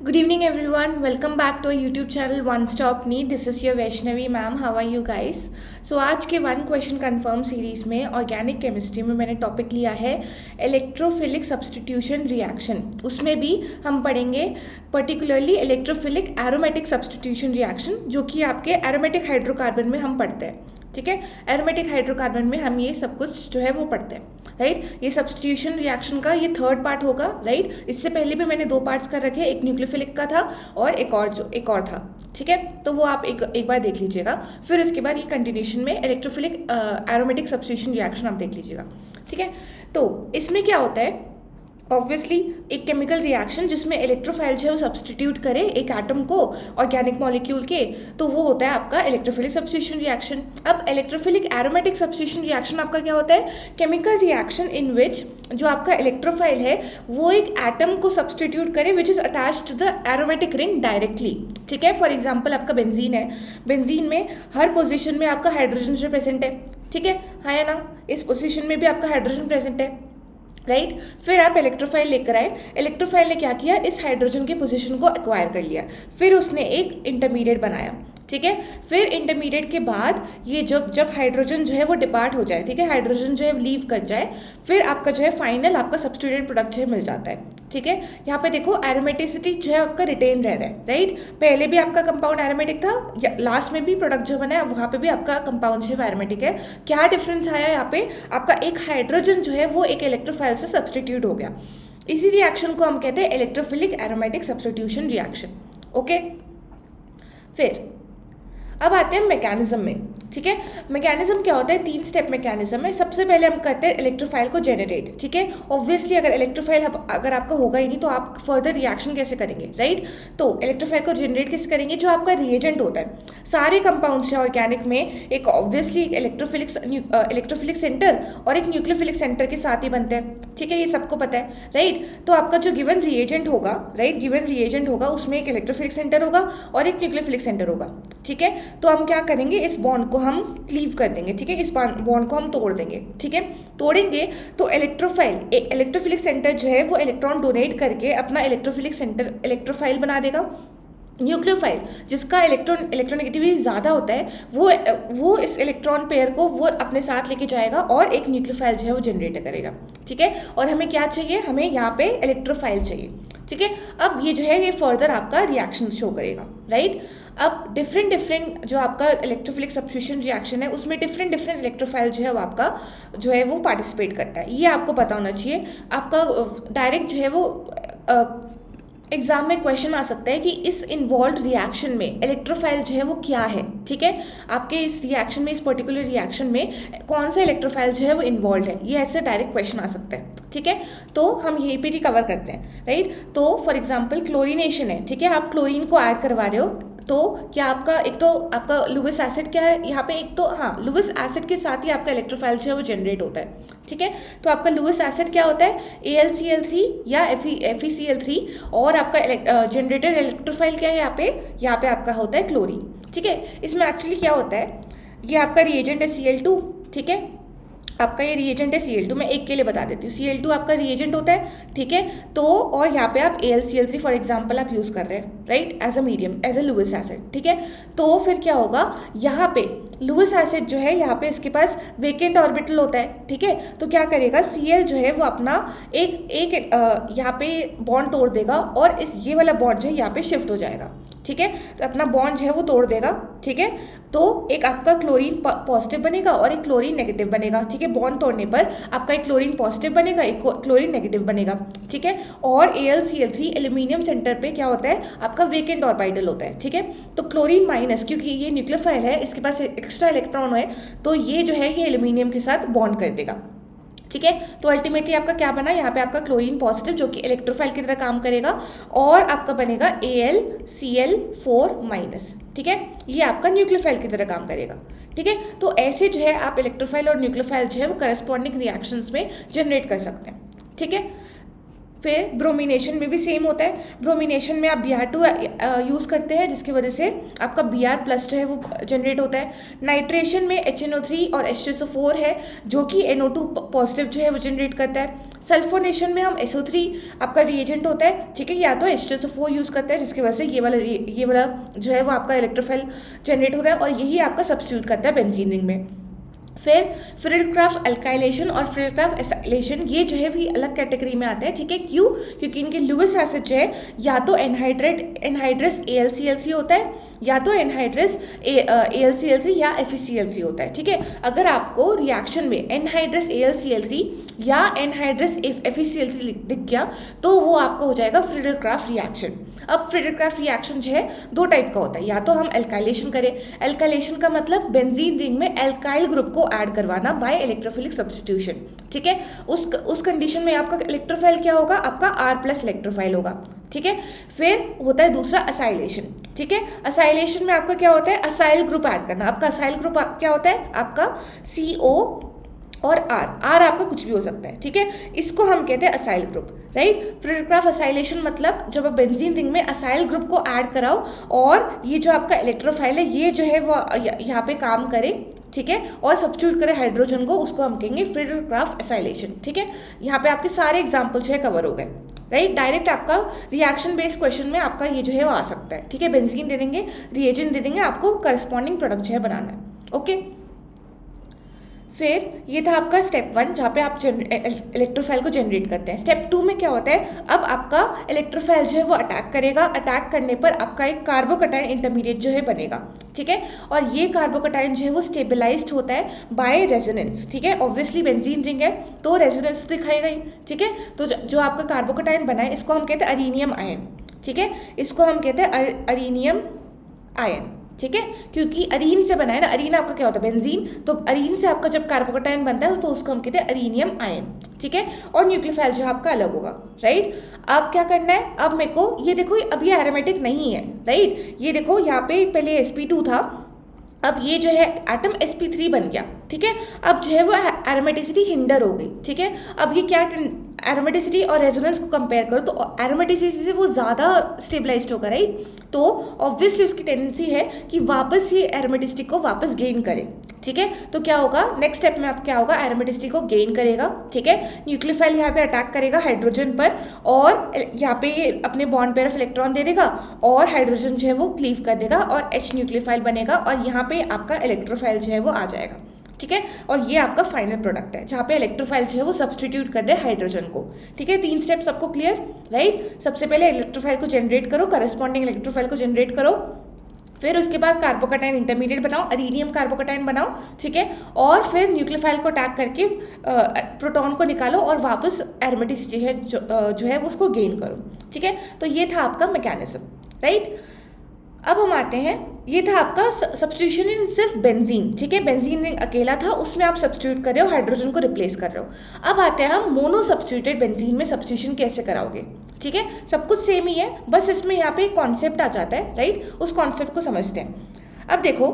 Good evening, everyone. Welcome back to our YouTube channel One Stop Need. This is your Vaishnavi ma'am. How are you guys? So आज के one question confirm series में organic chemistry में मैंने topic लिया है electrophilic substitution reaction. उसमें भी हम पढ़ेंगे particularly electrophilic aromatic substitution reaction, जो कि आपके एरोमेटिक हाइड्रोकार्बन में हम पढ़ते हैं। ठीक है, एरोमेटिक हाइड्रोकार्बन में हम ये सब कुछ जो है वो पढ़ते हैं, राइट। ये सब्स्टिट्यूशन रिएक्शन का ये थर्ड पार्ट होगा, राइट। इससे पहले भी मैंने दो पार्ट्स कर रखे हैं, एक न्यूक्लियोफिलिक का था और एक और था। ठीक है, तो वो आप एक बार देख लीजिएगा। फिर उसके बाद ये कंटिन्यूशन में इलेक्ट्रोफिलिक एरोमेटिक सब्स्टिट्यूशन रिएक्शन आप देख लीजिएगा। ठीक है, तो इसमें क्या होता है, ऑब्वियसली एक केमिकल रिएक्शन जिसमें इलेक्ट्रोफाइल जो है वो सब्स्टिट्यूट करे एक एटम को ऑर्गेनिक मॉलिक्यूल के, तो वो होता है आपका इलेक्ट्रोफिलिक सब्स्टिट्यूशन रिएक्शन। अब इलेक्ट्रोफिलिक एरोमेटिक सब्स्टिट्यूशन रिएक्शन आपका क्या होता है, केमिकल रिएक्शन इन विच जो आपका इलेक्ट्रोफाइल है वो एक एटम को सब्स्टिट्यूट करे which is attach to the aromatic ring directly. ठीक है, फॉर एग्जाम्पल आपका बेंजीन है, बेंजीन में हर पोजिशन में आपका हाइड्रोजन जो प्रेजेंट है। ठीक है, हाँ या ना, इस पोजिशन में भी आपका हाइड्रोजन प्रेजेंट है, राइट। फिर आप इलेक्ट्रोफाइल लेकर आए, इलेक्ट्रोफाइल ने क्या किया, इस हाइड्रोजन के पोजीशन को एक्वायर कर लिया, फिर उसने एक इंटरमीडिएट बनाया। ठीक है, फिर इंटरमीडिएट के बाद ये जब हाइड्रोजन जो है वो डिपार्ट हो जाए, ठीक है, हाइड्रोजन जो है लीव कर जाए, फिर आपका जो है फाइनल आपका सब्स्टिट्यूटेड प्रोडक्ट जो है मिल जाता है। ठीक है, यहाँ पे देखो एरोमेटिसिटी जो है आपका रिटेन रह रहा है, राइट। पहले भी आपका कंपाउंड एरोमेटिक था, लास्ट में भी प्रोडक्ट जो बना है वहाँ पे भी आपका कंपाउंड जो है एरोमेटिक है। क्या डिफरेंस आया यहाँ पे, आपका एक हाइड्रोजन जो है वो एक इलेक्ट्रोफाइल से सब्स्टिट्यूट हो गया। इसी रिएक्शन को हम कहते हैं electrophilic aromatic substitution reaction. Okay, फिर अब आते हैं मैकेनिज्म में। ठीक है, मैकेनिज्म क्या होता है, 3 स्टेप मैकेनिज्म है। सबसे पहले हम करते हैं इलेक्ट्रोफाइल को जेनरेट। ठीक है, ऑब्वियसली अगर इलेक्ट्रोफाइल अगर आपका होगा ही नहीं तो आप फर्दर रिएक्शन कैसे करेंगे, राइट। तो इलेक्ट्रोफाइल को जनरेट कैसे करेंगे, जो आपका रिएजेंट होता है, सारे कंपाउंड्स है ऑर्गेनिक में एक ऑब्वियसली एक इलेक्ट्रोफिलिक सेंटर और एक न्यूक्लियोफिलिक सेंटर के साथ ही बनते हैं। ठीक है, ये सबको पता है, राइट। तो आपका जो गिवन रिएजेंट होगा, राइट, गिवन रिएजेंट होगा उसमें एक इलेक्ट्रोफिलिक सेंटर होगा और एक न्यूक्लियोफिलिक सेंटर होगा। ठीक है, तो हम क्या करेंगे, इस बॉन्ड को हम क्लीव कर देंगे। ठीक है, इस बॉन्ड को हम तोड़ देंगे। ठीक है, तोड़ेंगे तो इलेक्ट्रोफिलिक सेंटर जो है वो इलेक्ट्रॉन डोनेट करके अपना इलेक्ट्रोफिलिक सेंटर इलेक्ट्रोफाइल बना देगा। न्यूक्लियोफाइल जिसका इलेक्ट्रोनेगेटिविटी ज़्यादा होता है वो इस इलेक्ट्रॉन पेयर को वो अपने साथ लेके जाएगा और एक न्यूक्लियोफाइल जो है वो जनरेट करेगा। ठीक है, और हमें क्या चाहिए, हमें यहाँ पे इलेक्ट्रोफाइल चाहिए। ठीक है, अब ये जो है ये फर्दर आपका रिएक्शन शो करेगा, राइट। अब डिफरेंट जो आपका इलेक्ट्रोफिलिक सब्स्टिट्यूशन रिएक्शन है उसमें डिफरेंट इलेक्ट्रोफाइल जो है वो आपका जो है वो पार्टिसिपेट करता है, ये आपको पता होना चाहिए। आपका डायरेक्ट जो है वो एग्जाम में क्वेश्चन आ सकता है कि इस इन्वॉल्व रिएक्शन में इलेक्ट्रोफाइल जो है वो क्या है। ठीक है, आपके इस रिएक्शन में, इस पर्टिकुलर रिएक्शन में कौन सा इलेक्ट्रोफाइल जो है वो इन्वॉल्व है, ये ऐसे डायरेक्ट क्वेश्चन आ सकता है। ठीक है, तो हम यहीं पे रिकवर करते हैं, राइट। तो फॉर एग्जांपल क्लोरीनेशन है, ठीक है, आप क्लोरीन को ऐड करवा रहे हो, तो क्या आपका एक तो आपका लुइस एसिड क्या है यहाँ पे, एक तो हाँ लुइस एसिड के साथ ही आपका इलेक्ट्रोफाइल जो है वो जनरेट होता है। ठीक है, तो आपका लुइस एसिड क्या होता है, AlCl3 या FeCl3, और आपका जनरेटेड इलेक्ट्रोफाइल क्या है यहाँ पे आपका होता है क्लोरीन। ठीक है, इसमें एक्चुअली क्या होता है, ये आपका रिएजेंट है Cl2। ठीक है, आपका ये रिएजेंट है Cl2, मैं एक के लिए बता देती हूँ, Cl2 आपका रिएजेंट होता है। ठीक है, तो और यहाँ पे आप AlCl3 फॉर एग्जांपल आप यूज़ कर रहे हैं, right, as a medium, as a Lewis acid. ठीक है, तो फिर क्या होगा, यहाँ पे लुइस एसिड जो है यहाँ पे इसके पास वेकेंट ऑर्बिटल होता है। ठीक है, तो क्या करेगा, Cl जो है वो अपना एक यहाँ पे बॉन्ड तोड़ देगा और ये वाला बॉन्ड जो है यहाँ पे शिफ्ट हो जाएगा। ठीक है, तो अपना बॉन्ड जो है वो तोड़ देगा। ठीक है, तो एक आपका क्लोरीन पॉजिटिव बनेगा और एक क्लोरीन नेगेटिव बनेगा। ठीक है, बॉन्ड तोड़ने पर आपका एक क्लोरीन पॉजिटिव बनेगा, एक क्लोरीन नेगेटिव बनेगा। ठीक है, और AlCl3 एल्यूमिनियम सेंटर पे क्या होता है, आपका वेकेंट ऑर्बिटल होता है। ठीक है, तो क्लोरीन माइनस, क्योंकि ये न्यूक्लियोफाइल है, इसके पास एक्स्ट्रा इलेक्ट्रॉन है, तो ये जो है ये एल्यूमिनियम के साथ बॉन्ड कर देगा। ठीक है, तो अल्टीमेटली आपका क्या बना, यहाँ पे आपका क्लोरीन पॉजिटिव जो कि इलेक्ट्रोफाइल की तरह काम करेगा, और आपका बनेगा AlCl4-। ठीक है, ये आपका न्यूक्लियोफाइल की तरह काम करेगा। ठीक है, तो ऐसे जो है आप इलेक्ट्रोफाइल और न्यूक्लियोफाइल जो है वो करस्पॉन्डिंग रिएक्शंस में जनरेट कर सकते हैं। ठीक है, फिर ब्रोमिनेशन में भी सेम होता है, ब्रोमिनेशन में आप Br2 यूज़ करते हैं जिसकी वजह से आपका Br+ जो है वो जनरेट होता है। नाइट्रेशन में HNO3 और H2SO4 है जो कि NO2 पॉजिटिव जो है वो जनरेट करता है। सल्फोनेशन में हम SO3 आपका रिएजेंट होता है, ठीक है, या तो H2SO4 यूज़ करते हैं जिसकी वजह से ये वाला जो है वो आपका इलेक्ट्रोफाइल जनरेट होता है और यही आपका सब्स्टिट्यूट करता है बेंजीन रिंग में। फिर फ्रिडक्राफ्ट अल्काइलेशन और फ्रिडक्राफ्ट एसाइलेशन ये जो है भी अलग कैटेगरी में आते हैं, ठीक है। क्यों? क्योंकि इनके लुइस एसिड जो है या तो एनहाइड्रस AlClC होता है या तो एनहाइड्रस AlClC या FeClC होता है, ठीक है। अगर आपको रिएक्शन में एनहाइड्रस AlClC या एनहाइड्रस FeClC दिख गया तो वो आपका हो जाएगा फ्रिडक्राफ्ट रिएक्शन। अब फ्रिडक्राफ्ट रिएक्शन जो है दो टाइप का होता है, या तो हम एल्काइलेशन करें, एल्काइलेशन का मतलब बेंजीन रिंग में एल्काइल ग्रुप को ऐड करवाना बाय इलेक्ट्रोफिलिक सब्स्टिट्यूशन, ठीक है। उस कंडीशन में आपका इलेक्ट्रोफाइल क्या होगा? आपका R+ इलेक्ट्रोफाइल होगा, ठीक है। फिर होता है दूसरा असाइलेशन, ठीक है। असाइलेशन में आपका क्या होता है? असाइल ग्रुप ऐड करना। आपका असाइल ग्रुप क्या होता है? आपका CO और R आपका कुछ भी हो सकता है, ठीक है। इसको हम कहते हैं असाइल ग्रुप, राइट। फ्रिडक्राफ्ट असाइलेशन मतलब जब आप बेंजीन रिंग में असाइल ग्रुप को ऐड कराओ और ये जो आपका इलेक्ट्रोफाइल है ये जो है वो यहाँ पे काम करे, ठीक है, और सब्स्टिट्यूट करे हाइड्रोजन को, उसको हम कहेंगे फ्रिडक्राफ्ट असाइलेशन, ठीक है। यहाँ पे आपके सारे एग्जाम्पल जो है कवर हो गए, राइट। डायरेक्ट आपका रिएक्शन बेस्ड क्वेश्चन में आपका ये जो है वो आ सकता है, ठीक है। बेंजीन दे देंगे, रिएजेंट दे देंगे, आपको करस्पॉन्डिंग प्रोडक्ट जो है बनाना है, ओके। फिर ये था आपका स्टेप 1 जहाँ पे आप इलेक्ट्रोफाइल को जनरेट करते हैं। स्टेप 2 में क्या होता है? अब आपका इलेक्ट्रोफाइल जो है वो अटैक करेगा, अटैक करने पर आपका एक कार्बोकटायन इंटरमीडिएट जो है बनेगा, ठीक है। और ये कार्बोकटायन जो है वो स्टेबलाइज्ड होता है बाय रेजोनेंस, ठीक है। ऑब्वियसली बेंजीन रिंग है तो रेजोनेंस तो दिखाएगा ही, ठीक है। तो जो आपका कार्बोकटायन बना है इसको हम कहते हैं अरीनियम आयन, ठीक है। इसको हम कहते हैं अरीनियम आयन, ठीक है, क्योंकि अरीन से बना है ना। अरीन आपका क्या होता है? बेंजीन। तो अरीन से आपका जब कार्बोकटायन बनता है तो उसको हम कहते हैं अरीनियम आयन, ठीक है। और न्यूक्लियोफाइल जो है आपका अलग होगा, राइट। अब क्या करना है? अब मेरे को ये देखो, अब ये एरोमेटिक नहीं है, राइट। ये देखो यहाँ पे पहले sp2 था, अब ये जो है एटम sp3 बन गया, ठीक है। अब जो है वो एरोमेटिसिटी हिंडर हो गई, ठीक है। अब ये क्या एरोमेटिसिटी और रेजोनेंस को कंपेयर करो तो एरोमेटिसिटी से वो ज़्यादा स्टेबलाइज्ड होगा, राइट। तो ऑब्वियसली उसकी टेंडेंसी है कि वापस ये एरोमेटिसिटी को वापस गेन करे, ठीक है। तो क्या होगा नेक्स्ट स्टेप में? आप क्या होगा? एरोमेटिसिटी को गेन करेगा, ठीक है। न्यूक्लियोफाइल यहाँ पे अटैक करेगा हाइड्रोजन पर और यहाँ पे ये अपने बॉन्ड पेयर ऑफ इलेक्ट्रॉन दे देगा और हाइड्रोजन जो है वो क्लीव कर देगा और H न्यूक्लियोफाइल बनेगा और यहाँ पे आपका इलेक्ट्रोफाइल जो है वो आ जाएगा, ठीक है। और ये आपका फाइनल प्रोडक्ट है जहाँ पे इलेक्ट्रोफाइल जो है वो सब्स्टिट्यूट कर रहे हैं हाइड्रोजन को, ठीक है। 3 स्टेप्स आपको क्लियर, राइट। सबसे पहले इलेक्ट्रोफाइल को जनरेट करो, करस्पॉन्डिंग इलेक्ट्रोफाइल को जनरेट करो, फिर उसके बाद कार्बोकटायन इंटरमीडिएट बनाओ, अरीनियम कार्बोकटायन बनाओ, ठीक है। और फिर न्यूक्लियोफाइल को अटैक करके प्रोटॉन को निकालो और वापस एरोमेटिसिटी है जो है वो उसको गेन करो, ठीक है। तो ये था आपका मैकेनिज्म, राइट। अब हम आते हैं, ये था आपका सब्स्टिट्यूशन इन सिर्फ बेंजीन, ठीक है। बेंजीन रिंग अकेला था, उसमें आप सब्स्टिट्यूट कर रहे हो, हाइड्रोजन को रिप्लेस कर रहे हो। अब आते हैं हम मोनो सब्स्टिट्यूटेड बेंजीन में सब्स्टिट्यूशन कैसे कराओगे, ठीक है। सब कुछ सेम ही है, बस इसमें यहाँ पे एक कॉन्सेप्ट आ जाता है, राइट। उस कॉन्सेप्ट को समझते हैं। अब देखो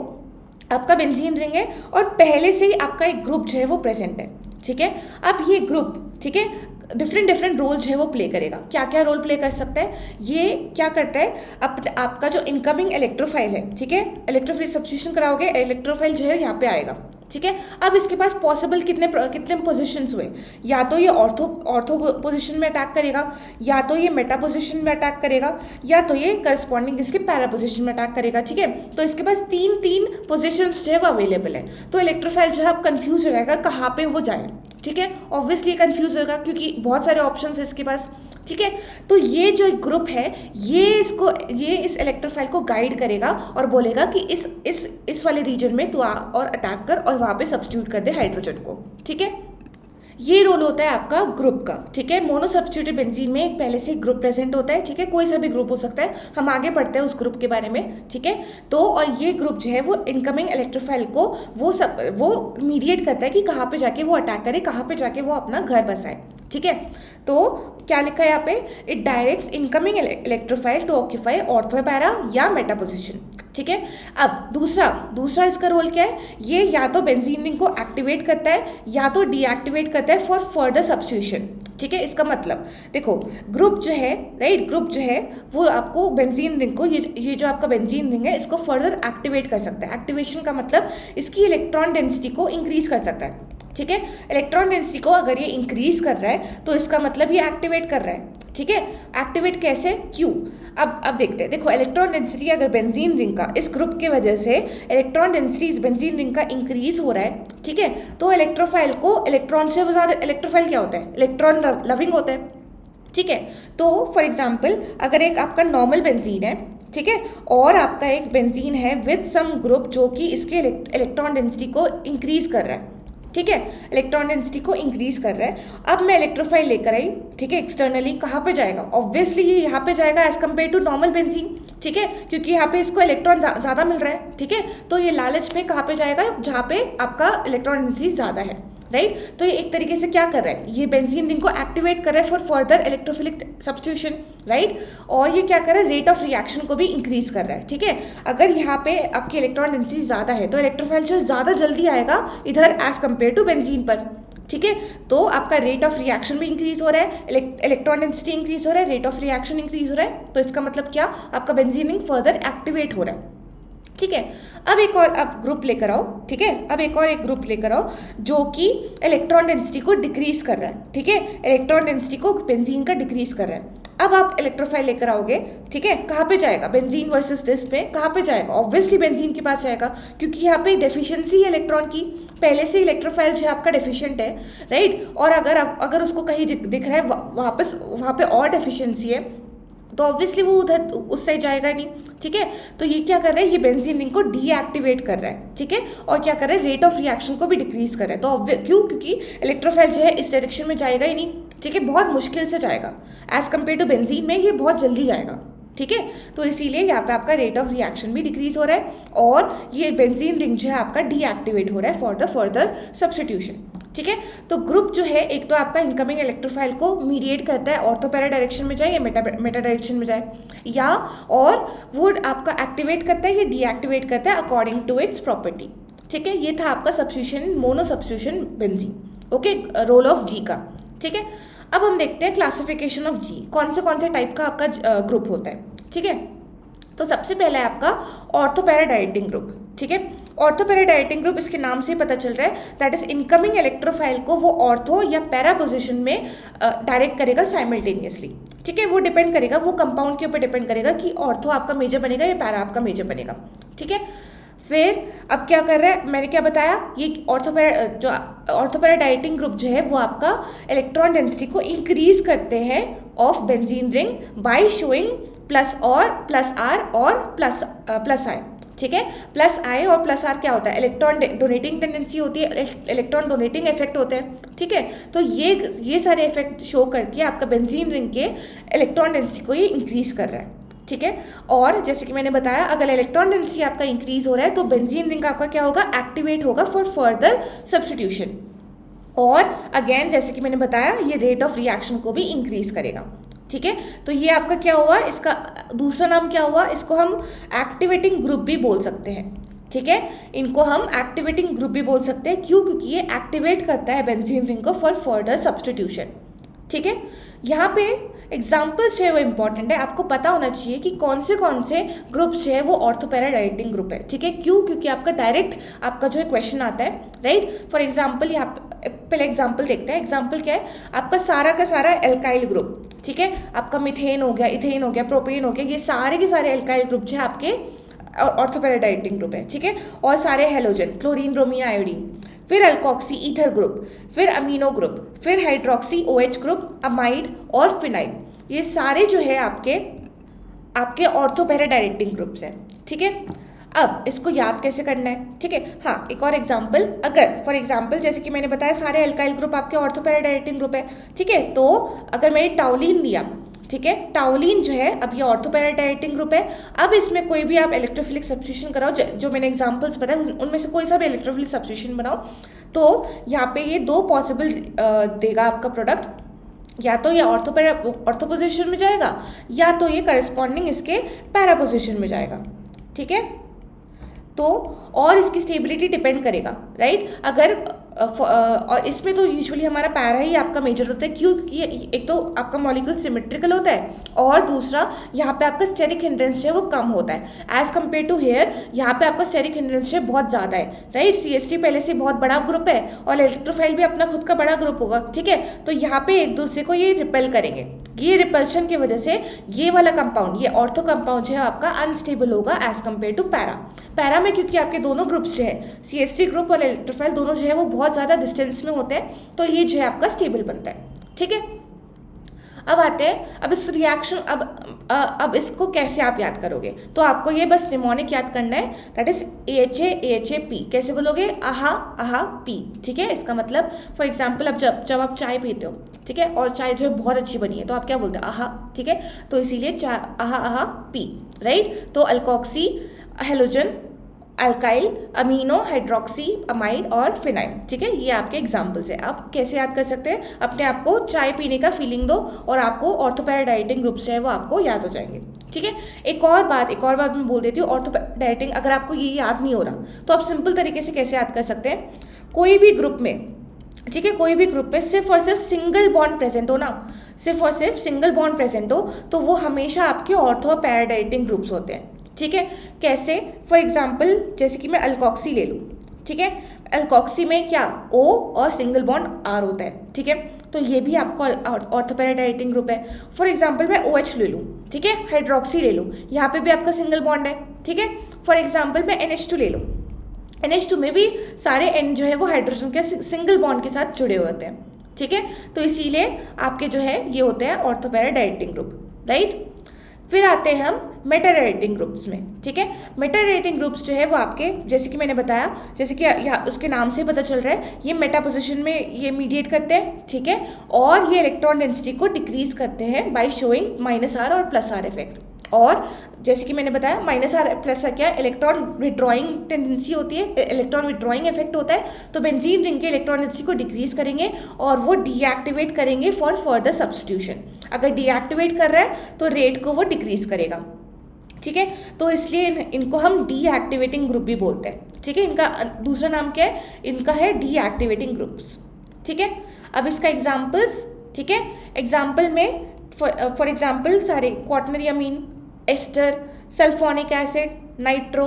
आपका बेंजीन रिंग है और पहले से ही आपका एक ग्रुप जो है वो प्रेजेंट है, ठीक है। अब ये ग्रुप, ठीक है, डिफरेंट रोल जो है वो प्ले करेगा। क्या क्या रोल प्ले कर सकता है? ये क्या करता है? आपका जो इनकमिंग इलेक्ट्रोफाइल है, ठीक है, इलेक्ट्रोफाइल सब्स्टिट्यूशन कराओगे, इलेक्ट्रोफाइल जो है यहाँ पे आएगा, ठीक है। अब इसके पास पॉसिबल कितने पोजीशंस हुए? या तो ये ऑर्थो पोजीशन में अटैक करेगा, या तो ये मेटा पोजीशन में अटैक करेगा, या तो ये करस्पॉन्डिंग इसके पैरा पोजीशन में अटैक करेगा, ठीक है। तो इसके पास तीन पोजीशंस जो है वो अवेलेबल है। तो इलेक्ट्रोफाइल जो है अब कंफ्यूज हो जाएगा कहाँ पे वो जाए, ठीक है। ऑब्वियसली कंफ्यूज होगा क्योंकि बहुत सारे ऑप्शन है इसके पास, ठीक है। तो ये जो ग्रुप है ये इस इलेक्ट्रोफाइल को गाइड करेगा और बोलेगा कि इस वाले रीजन में तू आ और अटैक कर और वहाँ पे सब्स्टिट्यूट कर दे हाइड्रोजन को, ठीक है। ये रोल होता है आपका ग्रुप का, ठीक है। मोनो सब्स्टिट्यूटेड बेंजीन में एक पहले से ग्रुप प्रेजेंट होता है, ठीक है। कोई सा भी ग्रुप हो सकता है, हम आगे बढ़ते हैं उस ग्रुप के बारे में, ठीक है। तो और ये ग्रुप जो है वो इनकमिंग इलेक्ट्रोफाइल को वो मीडिएट करता है कि कहाँ पे जाके वो अटैक करे, कहाँ पे जाके वो अपना घर बसाए, ठीक है। तो क्या लिखा है यहाँ पे? It directs incoming electrophile to occupy ortho para या मेटा पोजिशन, ठीक है। अब दूसरा इसका रोल क्या है? ये या तो बेंजीन रिंग को एक्टिवेट करता है या तो डीएक्टिवेट करता है फॉर फर्दर सब्स्टिट्यूशन, ठीक है। इसका मतलब देखो ग्रुप जो है, राइट, ग्रुप जो है वो आपको बेंजीन रिंग को, ये जो आपका बेंजीन रिंग है इसको फर्दर एक्टिवेट कर सकता है। एक्टिवेशन का मतलब इसकी इलेक्ट्रॉन डेंसिटी को इंक्रीज कर सकता है, ठीक है। इलेक्ट्रॉन डेंसिटी को अगर ये इंक्रीज कर रहा है तो इसका मतलब ये एक्टिवेट कर रहा है, ठीक है। एक्टिवेट कैसे, क्यों, अब देखते हैं। देखो इलेक्ट्रॉन डेंसिटी अगर बेंजीन रिंग का इस ग्रुप की वजह से इलेक्ट्रॉन डेंसिटी इस बेंजीन रिंग का इंक्रीज हो रहा है, ठीक है, तो इलेक्ट्रोफाइल को इलेक्ट्रॉन से ज़्यादा, इलेक्ट्रोफाइल क्या होता है, इलेक्ट्रॉन लविंग होता है, ठीक है। तो फॉर एग्जाम्पल अगर एक आपका नॉर्मल बेंजीन है, ठीक है, और आपका एक बेंजीन है विद सम ग्रुप जो कि इसके इलेक्ट्रॉन डेंसिटी को इंक्रीज कर रहा है, ठीक है, इलेक्ट्रॉन डेंसिटी को इंक्रीज कर रहा है। अब मैं इलेक्ट्रोफाइल लेकर आई, ठीक है, एक्सटर्नली, कहाँ पे जाएगा, ऑब्वियसली ये यहाँ पे जाएगा as compare to normal benzene, ठीक है, क्योंकि यहाँ पे इसको इलेक्ट्रॉन ज़्यादा मिल रहा है, ठीक है। तो ये लालच में कहाँ पे जाएगा, जहाँ पे आपका इलेक्ट्रॉन डेंसिटी ज़्यादा है, राइट। तो ये एक तरीके से क्या कर रहा है, ये बेंजीन रिंग को एक्टिवेट कर रहा है for further electrophilic substitution, right. और ये क्या कर रहा है, रेट ऑफ रिएक्शन को भी इंक्रीज कर रहा है, ठीक है। अगर यहाँ पे आपकी इलेक्ट्रॉन डेंसिटी ज़्यादा है तो इलेक्ट्रोफाइल जो ज़्यादा जल्दी आएगा इधर एज कम्पेयर टू बेंजीन पर, ठीक है। तो आपका रेट ऑफ रिएक्शन भी इंक्रीज हो रहा है, इलेक्ट्रॉन डेंसिटी इंक्रीज हो रहा है, रेट ऑफ रिएक्शन इंक्रीज हो रहा है, तो इसका मतलब क्या, आपका बेंजीन रिंग फर्दर एक्टिवेट हो रहा है, ठीक है। अब एक और आप ग्रुप लेकर आओ, ठीक है, अब एक ग्रुप लेकर आओ जो कि इलेक्ट्रॉन डेंसिटी को डिक्रीज कर रहा है, ठीक है, इलेक्ट्रॉन डेंसिटी को बेंजीन का डिक्रीज कर रहा है। अब आप इलेक्ट्रोफाइल लेकर आओगे, ठीक है, कहाँ पे जाएगा, बेंजीन वर्सेस दिस पे कहाँ पे जाएगा, ऑब्वियसली बेंजीन के पास जाएगा, क्योंकि यहाँ पे डेफिशिएंसी है इलेक्ट्रॉन की, पहले से इलेक्ट्रोफाइल जो है आपका डेफिशिएंट है, राइट। और अगर उसको कहीं दिख रहा है वहाँ पे और डेफिशिएंसी है तो ऑब्वियसली वो उधर उससे जाएगा नहीं, ठीक है। तो ये क्या कर रहा है, ये बेंजीन रिंग को डीएक्टिवेट कर रहा है, ठीक है, और क्या कर रहा है, रेट ऑफ रिएक्शन को भी डिक्रीज कर रहा है। तो क्यों, क्योंकि इलेक्ट्रोफाइल जो है इस डायरेक्शन में जाएगा ही नहीं, ठीक है, बहुत मुश्किल से जाएगा, एज कम्पेयर टू बेंजीन में ये बहुत जल्दी जाएगा, ठीक है। तो इसीलिए यहाँ पे आपका रेट ऑफ रिएक्शन भी डिक्रीज हो रहा है और ये बेंजीन रिंग जो है आपका डीएक्टिवेट हो रहा है फॉर द फर्दर सब्स्टिट्यूशन, ठीक है। तो ग्रुप जो है एक तो आपका इनकमिंग इलेक्ट्रोफाइल को मीडिएट करता है, ऑर्थो पैरा डायरेक्शन में जाए या मेटा डायरेक्शन में जाए, या और वो आपका एक्टिवेट करता है या डीएक्टिवेट करता है अकॉर्डिंग टू इट्स प्रॉपर्टी, ठीक है। ये था आपका substitution, mono substitution benzene, okay, role of G का, ठीक है। अब हम देखते हैं क्लासिफिकेशन ऑफ जी, कौन से टाइप का आपका ग्रुप होता है, ठीक है। तो सबसे पहला है आपका ऑर्थो पैरा डायरेक्टिंग ग्रुप, ठीक है। ऑर्थो पैरा डायरेक्टिंग ग्रुप, इसके नाम से पता चल रहा है, दैट इज इनकमिंग इलेक्ट्रोफाइल को वो ऑर्थो या पैरा पोजीशन में डायरेक्ट करेगा साइमल्टेनियसली, ठीक है। वो डिपेंड करेगा, वो कंपाउंड के ऊपर डिपेंड करेगा कि ऑर्थो आपका मेजर बनेगा या पैरा आपका मेजर बनेगा, ठीक है। फिर अब क्या कर रहा है, मैंने क्या बताया, ये ऑर्थो पैरा डायरेक्टिंग ग्रुप जो है वो आपका इलेक्ट्रॉन डेंसिटी को इंक्रीज करते हैं of benzene ring by showing plus R और प्लस आई, ठीक है। प्लस आई और प्लस आर क्या होता है, इलेक्ट्रॉन डोनेटिंग टेंडेंसी होती है, इलेक्ट्रॉन डोनेटिंग इफेक्ट होते हैं, ठीक है। तो ये सारे इफेक्ट शो करके आपका बेंजीन रिंग के इलेक्ट्रॉन डेंसिटी को ये इंक्रीज कर रहा है, ठीक है। और जैसे कि मैंने बताया, अगर इलेक्ट्रॉन डेंसिटी आपका इंक्रीज हो रहा है तो बेंजीन रिंग आपका क्या होगा, एक्टिवेट होगा फॉर फर्दर सब्स्टिट्यूशन। और अगेन जैसे कि मैंने बताया, ये रेट ऑफ रिएक्शन को भी इंक्रीज करेगा, ठीक है। तो ये आपका क्या हुआ, इसका दूसरा नाम क्या हुआ, इसको हम एक्टिवेटिंग ग्रुप भी बोल सकते हैं, ठीक है। इनको हम एक्टिवेटिंग ग्रुप भी बोल सकते हैं, क्यों, क्योंकि ये एक्टिवेट करता है बेंजीन रिंग को फॉर फर्दर सब्स्टिट्यूशन, ठीक है। यहाँ पे एग्जाम्पल्स जो है वो इंपॉर्टेंट है, आपको पता होना चाहिए कि कौन से ग्रुप्स जो है वो ऑर्थो पैरा डायरेक्टिंग ग्रुप है, ठीक है। क्यों, क्योंकि आपका डायरेक्ट आपका जो है क्वेश्चन आता है, राइट। फॉर एग्जाम्पल यहाँ पहले एग्जाम्पल देखते हैं। एग्जाम्पल क्या है, आपका सारा का सारा एल्काइल ग्रुप, ठीक है, आपका मिथेन हो गया, इथेन हो गया, प्रोपेन हो गया, ये सारे के सारे एल्काइल ग्रुप जो है आपके ऑर्थो पैरा डायरेक्टिंग ग्रुप है, ठीक है। और सारे हेलोजन, क्लोरीन, ब्रोमीन, आयोडीन, फिर अल्कोक्सी ईथर ग्रुप, फिर अमीनो ग्रुप, फिर हाइड्रोक्सी OH ग्रुप, अमाइड और फिनाइल, ये सारे जो है आपके ऑर्थो पैरा डायरेक्टिंग ग्रुप्स हैं, ठीक है। अब इसको याद कैसे करना है, ठीक है। हाँ, एक और एग्जाम्पल, अगर फॉर एग्जाम्पल जैसे कि मैंने बताया सारे अल्काइल ग्रुप आपके ऑर्थो पैरा डायरेक्टिंग ग्रुप है, ठीक है। तो अगर मैंने टाउलिन लिया, ठीक है, टाउलिन जो है अब ये ऑर्थो पैरा डायरेक्टिंग ग्रुप है। अब इसमें कोई भी आप इलेक्ट्रोफिलिक सब्स्टिट्यूशन कराओ, जो मैंने एग्जांपल्स बताए उनमें से कोई सा भी इलेक्ट्रोफिलिक सब्स्टिट्यूशन बनाओ, तो यहाँ पे ये दो पॉसिबल देगा आपका प्रोडक्ट, या तो ये ऑर्थो पोजिशन में जाएगा या तो ये करस्पॉन्डिंग इसके पैरा पोजिशन में जाएगा, ठीक है। तो और इसकी स्टेबिलिटी डिपेंड करेगा, राइट। अगर और इसमें तो यूजुअली हमारा पैरा ही आपका मेजर होता है, क्यों? क्योंकि एक तो आपका मॉलिक्यूल सिमेट्रिकल होता है और दूसरा यहाँ पे आपका स्टेरिक हिंड्रेंस है वो कम होता है एज कम्पेयर टू हेयर। यहाँ पे आपका स्टेरिक हिंड्रेंस है बहुत ज़्यादा है, राइट। CH3 पहले से बहुत बड़ा ग्रुप है और इलेक्ट्रोफाइल भी अपना खुद का बड़ा ग्रुप होगा, ठीक है। तो यहाँ पे एक दूसरे को ये रिपेल करेंगे, ये रिपल्शन की वजह से ये वाला कंपाउंड, ये ऑर्थो कंपाउंड है आपका अनस्टेबल होगा as compare to para. Para में क्योंकि आपके दोनों ग्रुप्स जो है CH3 ग्रुप और इलेक्ट्रोफाइल दोनों जो है वो बहुत ज़्यादा डिस्टेंस में होते हैं, तो ये जो है आपका स्टेबल बनता है, ठीक है। अब आते हैं, अब इस रिएक्शन, अब इसको कैसे आप याद करोगे? तो आपको ये बस निमोनिक याद करना है, दैट इज AHA कैसे बोलोगे? आहा आहा पी, ठीक है। इसका मतलब फॉर एग्जाम्पल अब जब आप चाय पीते हो, ठीक है, और चाय जो है बहुत अच्छी बनी है तो आप क्या बोलते हैं? आहा, ठीक है। तो इसीलिए चाय आहा आहा पी, राइट। तो alkoxy, halogen, alkyl, amino, hydroxy amide और फिनाइल, ठीक है। ये आपके एग्जाम्पल्स है। आप कैसे याद कर सकते हैं? अपने आप को चाय पीने का फीलिंग दो और आपको ऑर्थोपैराडाइटिंग ग्रुप से है वो आपको याद हो जाएंगे, ठीक है। एक और बात मैं बोल देती हूँ, ऑर्थोपैराडाइटिंग अगर आपको ये याद नहीं हो रहा तो आप सिंपल तरीके से कैसे याद कर सकते हैं? कोई भी ग्रुप में, ठीक है, कोई भी ग्रुप में सिर्फ और सिर्फ सिंगल बॉन्ड प्रेजेंट हो ना, सिर्फ और सिर्फ सिंगल बॉन्ड प्रेजेंट हो तो वो हमेशा आपके ऑर्थोपैराडाइटिंग ग्रुप्स होते हैं, ठीक है। कैसे? फॉर एग्जाम्पल जैसे कि मैं अल्कोक्सी ले लूँ, ठीक है। अल्कोक्सी में क्या O और सिंगल बॉन्ड R होता है, ठीक है। तो ये भी आपका ऑर्थोपैराडाइटिंग ग्रुप है। फॉर एग्जाम्पल मैं OH ले लूँ, ठीक है, हाइड्रोक्सी ले लूँ, यहाँ पे भी आपका सिंगल बॉन्ड है, ठीक है। फॉर एग्जाम्पल मैं NH2 ले लूँ, NH2 में भी सारे N जो है वो हाइड्रोजन के सिंगल बॉन्ड के साथ जुड़े हुए होते हैं, ठीक है। तो इसीलिए आपके जो है ये होते हैं ऑर्थोपैराडाइटिंग ग्रुप, राइट। फिर आते हैं हम मेटाडाइटिंग ग्रुप्स में, ठीक है। मेटाडाइटिंग ग्रुप्स जो है वो आपके, जैसे कि मैंने बताया, जैसे कि यहाँ उसके नाम से पता चल रहा है, ये मेटा पोजिशन में ये मीडिएट करते हैं, ठीक है। और ये इलेक्ट्रॉन डेंसिटी को डिक्रीज करते हैं बाय शोइंग -R और +R इफेक्ट। और जैसे कि मैंने बताया -R + क्या है? इलेक्ट्रॉन विड्रॉइंग टेंडेंसी होती है, इलेक्ट्रॉन विड्रॉइंग इफेक्ट होता है। तो बेंजीन रिंग के इलेक्ट्रॉन डेंसिटी को डिक्रीज करेंगे और वो डीएक्टिवेट करेंगे फॉर फर्दर सब्स्टिट्यूशन। अगर डीएक्टिवेट कर रहा है तो रेट को वो डिक्रीज करेगा, ठीक है। तो इसलिए इनको हम डीएक्टिवेटिंग ग्रुप भी बोलते हैं, ठीक है। इनका दूसरा नाम क्या है? इनका है डीएक्टिवेटिंग ग्रुप्स, ठीक है। अब इसका एग्जाम्पल्स, ठीक है। एग्जाम्पल में फॉर एग्जाम्पल सारे क्वाटरनरी अमीन, एस्टर, सल्फोनिक एसिड, नाइट्रो,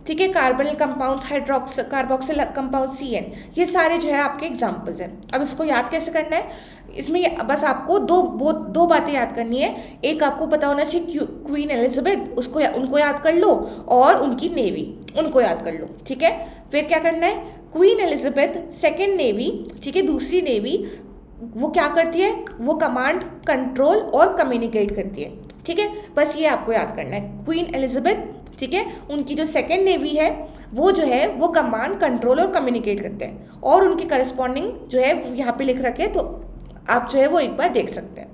ठीक है, carbonyl compounds, carboxyl compound CN, ये सारे जो है आपके एग्जाम्पल्स हैं। अब इसको याद कैसे करना है? इसमें बस आपको दो बातें याद करनी है। एक आपको पता होना चाहिए क्वीन एलिजाबेथ, उनको याद कर लो, और उनकी नेवी, उनको याद कर लो, ठीक है। फिर क्या करना है? क्वीन एलिजाबेथ सेकेंड नेवी, ठीक है, दूसरी नेवी, वो क्या करती है? वो कमांड, कंट्रोल और कम्युनिकेट करती है, ठीक है। बस ये आपको याद करना है, क्वीन एलिजाबेथ, ठीक है, उनकी जो सेकेंड नेवी है वो जो है वो कमांड, कंट्रोल और कम्युनिकेट करते हैं, और उनकी करस्पॉन्डिंग जो है यहाँ पे लिख रखे हैं, तो आप जो है वो एक बार देख सकते हैं,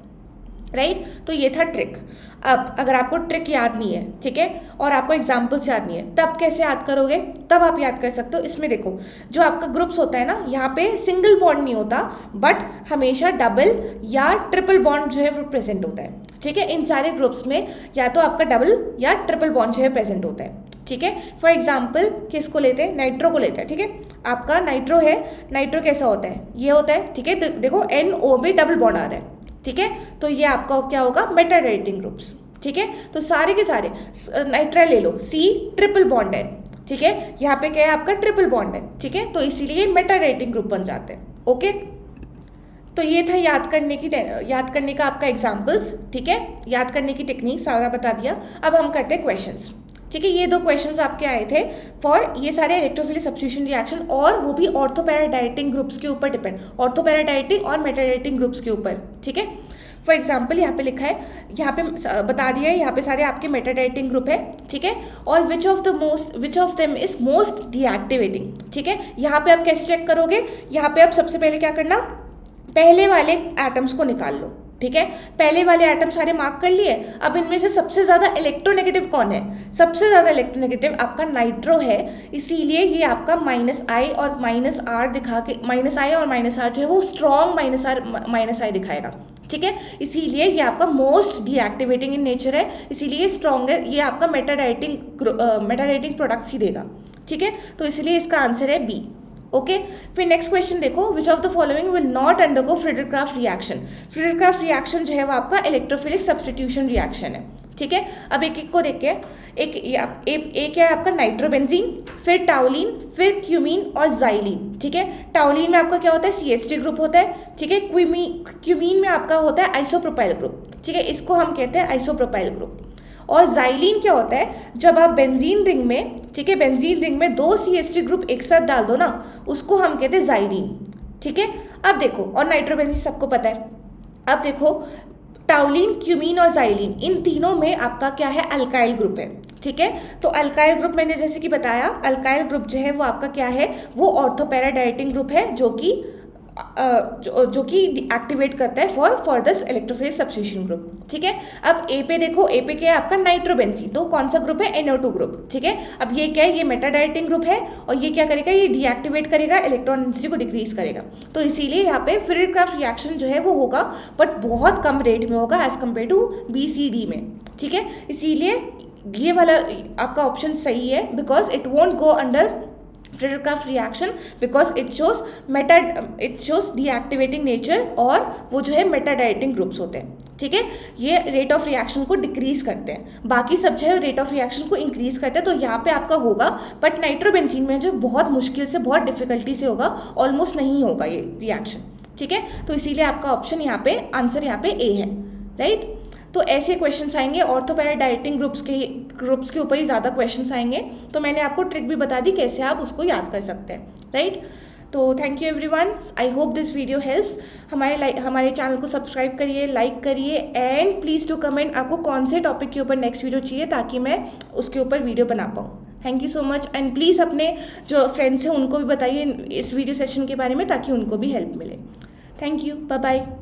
राइट। तो ये था ट्रिक। अब अगर आपको ट्रिक याद नहीं है, ठीक है, और आपको एग्जाम्पल्स याद नहीं है, तब कैसे याद करोगे? तब आप याद कर सकते हो, इसमें देखो जो आपका ग्रुप्स होता है ना, यहाँ पे सिंगल बॉन्ड नहीं होता, बट हमेशा डबल या ट्रिपल बॉन्ड जो है वो प्रेजेंट होता है, ठीक है। इन सारे ग्रुप्स में या तो आपका डबल या ट्रिपल बॉन्ड जो है प्रेजेंट होता है, ठीक है। फॉर एग्जाम्पल किसको लेते हैं? नाइट्रो को लेते हैं, ठीक है। आपका नाइट्रो है, नाइट्रो कैसा होता है? ये होता है, ठीक है। देखो NO में डबल बॉन्ड आ रहा है, ठीक है। तो ये आपका क्या होगा? मेटाडाइटिंग ग्रुप्स, ठीक है। तो सारे के सारे नाइट्राइल ले लो, C ट्रिपल बॉन्ड है, ठीक है। यहाँ पे क्या है? आपका ट्रिपल बॉन्ड है, ठीक है। तो इसीलिए मेटाडाइटिंग ग्रुप बन जाते हैं, ओके। तो ये था याद करने का आपका एग्जाम्पल्स, ठीक है, याद करने की टेक्निक सारा बता दिया। अब हम करते हैं क्वेश्चंस, ठीक है। ये 2 क्वेश्चंस आपके आए थे फॉर ये सारे इलेक्ट्रोफिलिक सब्स्टिट्यूशन रिएक्शन, और वो भी ऑर्थोपैराडाइटिंग ग्रुप्स के ऊपर डिपेंड, ऑर्थोपैराडाइटिंग और मेटाडाइटिंग ग्रुप्स के ऊपर, ठीक है। फॉर एग्जाम्पल यहाँ पे लिखा है, यहाँ पे बता दिया है, यहाँ पे सारे आपके मेटाडाइटिंग ग्रुप है, ठीक है। और which of them is most deactivating, ठीक है। यहाँ पे आप कैसे चेक करोगे? यहाँ पे आप सबसे पहले क्या करना, पहले वाले एटम्स को निकाल लो, ठीक है। पहले वाले एटम सारे मार्क कर लिए। अब इनमें से सबसे ज़्यादा इलेक्ट्रोनेगेटिव कौन है? सबसे ज़्यादा इलेक्ट्रोनेगेटिव आपका नाइट्रो है, इसीलिए ये आपका -I और -R दिखा के, -I और -R जो है वो स्ट्रॉन्ग -I दिखाएगा, ठीक है। इसीलिए ये आपका मोस्ट डीएक्टिवेटिंग इन नेचर है, इसीलिए स्ट्रॉन्ग है, ये आपका मेटाडाइटिंग प्रोडक्ट्स ही देगा, ठीक है, तो इसलिए इसका आंसर है बी। ओके, फिर नेक्स्ट क्वेश्चन देखो, which of the following will not undergo Friedel Crafts reaction. Friedel Crafts reaction जो है वो आपका इलेक्ट्रोफिलिक सब्स्टिट्यूशन रिएक्शन है। ठीक है, अब एक एक को देख के, एक है आपका नाइट्रोबेंजीन, फिर टाउलिन, फिर क्यूमीन और जाइलिन। ठीक है, टाउलिन में आपका क्या होता है, CH3 ग्रुप होता है। ठीक है, क्यूमीन में आपका होता है आइसोप्रोपाइल ग्रुप। ठीक है, इसको हम कहते हैं आइसोप्रोपाइल ग्रुप। और जाइलिन क्या होता है, जब आप बेंजीन रिंग में, ठीक है, बेंजीन रिंग में 2 CH3 ग्रुप एक साथ डाल दो ना, उसको हम कहते हैं जाइलिन। ठीक है, अब देखो, और नाइट्रोबेंजीन सबको पता है। अब देखो, टाउलिन, क्यूमीन और जाइलिन, इन तीनों में आपका क्या है, अल्काइल ग्रुप है। ठीक है, तो अल्काइल ग्रुप मैंने जैसे कि बताया, अल्काइल ग्रुप जो है वो आपका क्या है, वो ऑर्थोपैरा डायरेक्टिंग ग्रुप है, जो कि एक्टिवेट करता है for this electrophilic substitution group. ठीक है, अब ए पे देखो, ए पे क्या है आपका, नाइट्रोबेंजीन, तो कौन सा ग्रुप है, NO2 ग्रुप। ठीक है, अब ये क्या है, ये मेटा डायरेक्टिंग ग्रुप है, और ये क्या करेगा, ये डीएक्टिवेट करेगा, इलेक्ट्रॉन डेंसिटी को डिक्रीज करेगा। तो इसीलिए यहाँ पे फ्रीडरक्राफ्ट रिएक्शन जो है वो होगा, बट बहुत कम रेट में होगा एज कम्पेयर टू BCD में। ठीक है, इसीलिए ये वाला आपका ऑप्शन सही है, because it won't go under Friedel Crafts reaction, because it shows deactivating nature, और वो जो है मेटा डायरेक्टिंग ग्रुप्स होते हैं। ठीक है, ये रेट ऑफ रिएक्शन को डिक्रीज करते हैं, बाकी सब जो है रेट ऑफ रिएक्शन को इंक्रीज करते हैं। तो यहाँ पे आपका होगा, बट नाइट्रोबेंजीन में जो बहुत मुश्किल से, बहुत डिफिकल्टी से होगा, ऑलमोस्ट नहीं होगा ये रिएक्शन। ठीक है, तो इसीलिए आपका ऑप्शन यहाँ पे, आंसर यहाँ पे ए है, राइट। तो ऐसे क्वेश्चंस आएंगे, ऑर्थोपैरा डायरेक्टिंग ग्रुप्स के ऊपर ही ज़्यादा क्वेश्चंस आएंगे। तो मैंने आपको ट्रिक भी बता दी कैसे आप उसको याद कर सकते हैं, राइट। तो thank you everyone, I hope this video helps. हमारे चैनल को सब्सक्राइब करिए, लाइक करिए, एंड प्लीज़ टू कमेंट आपको कौन से टॉपिक के ऊपर नेक्स्ट वीडियो चाहिए, ताकि मैं उसके ऊपर वीडियो बना पाऊँ। Thank you so much, and please अपने जो फ्रेंड्स हैं उनको भी बताइए इस वीडियो सेशन के बारे में, ताकि उनको भी हेल्प मिले। Thank you, bye bye.